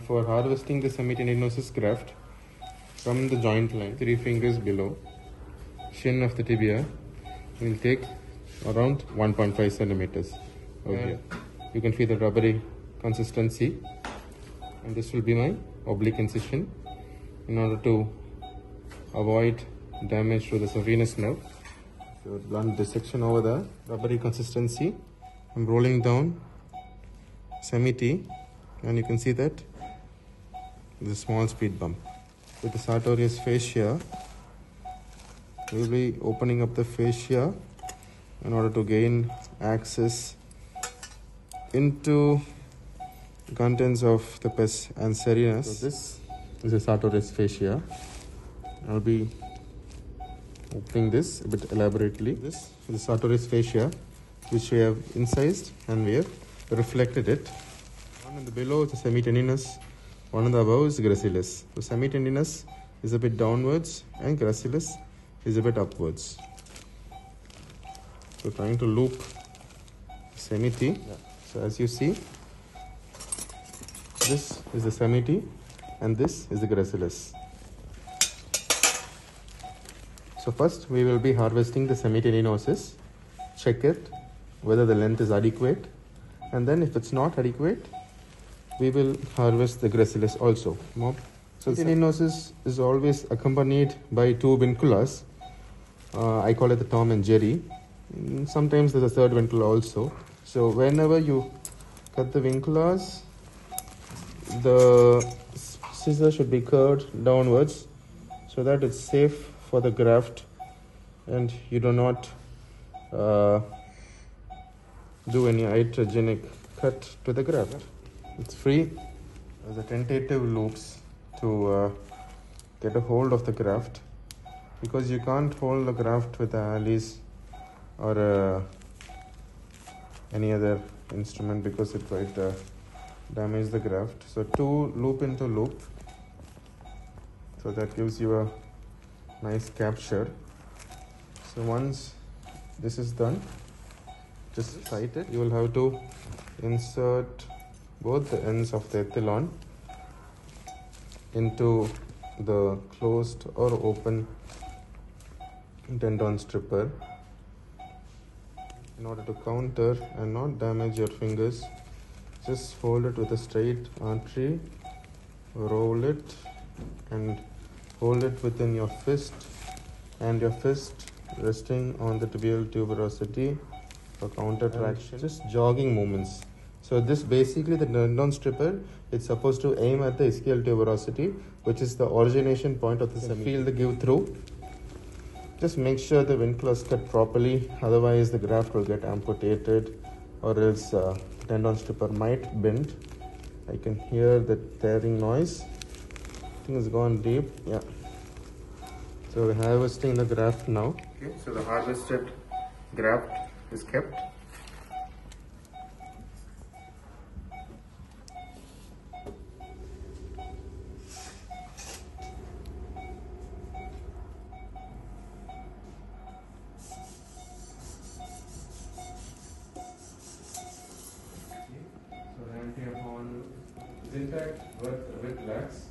For harvesting the semitendinosus graft from the joint line, 3 fingers below shin of the tibia, we'll take around 1.5 centimeters. Okay. You can feel the rubbery consistency, and this will be my oblique incision in order to avoid damage to the saphenous nerve. So blunt dissection over the rubbery consistency. I'm rolling down semi-T, and you can see that there's a small speed bump. With the sartorius fascia, we'll be opening up the fascia in order to gain access into the contents of the pes anserinus. So this is a sartorius fascia. I'll be opening this a bit elaborately. This is the sartorius fascia, which we have incised and we have reflected it. One in the below is the semitendinous, one in the above is gracilis. So semitendinous is a bit downwards and gracilis is a bit upwards. So trying to loop semi-T. Yeah. So as you see, this is the semi-T and this is the gracilis. So first we will be harvesting the semitendinosus, check it whether the length is adequate, and then if it's not adequate, we will harvest the gracilis also. So semitendinosus is always accompanied by 2 vinculas. I call it the Tom and Jerry. Sometimes there's a third vincula also. So whenever you cut the vinculas, the scissors should be curved downwards so that it's safe for the graft and you do not do any iatrogenic cut to the graft. It's free as a tentative loops to get a hold of the graft, because you can't hold the graft with an Alice or any other instrument because it might damage the graft. So 2 loop into loop, so that gives you a nice capture. So once this is done, just tight it. You will have to insert both the ends of the ethylon into the closed or open tendon stripper. In order to counter and not damage your fingers, just fold it with a straight artery, roll it and hold it within your fist, and your fist resting on the tibial tuberosity for counter traction. Just jogging movements. So this basically, the tendon stripper, it's supposed to aim at the ischial tuberosity, which is the origination point of the semi. Feel the give through. Just make sure the vincula is cut properly, otherwise the graft will get amputated, or else tendon stripper might bend. I can hear the tearing noise. I think it's gone deep. Yeah. So we're harvesting the graft now. Okay, so the harvested graft is kept. So the anti-upon is intact but a bit lax.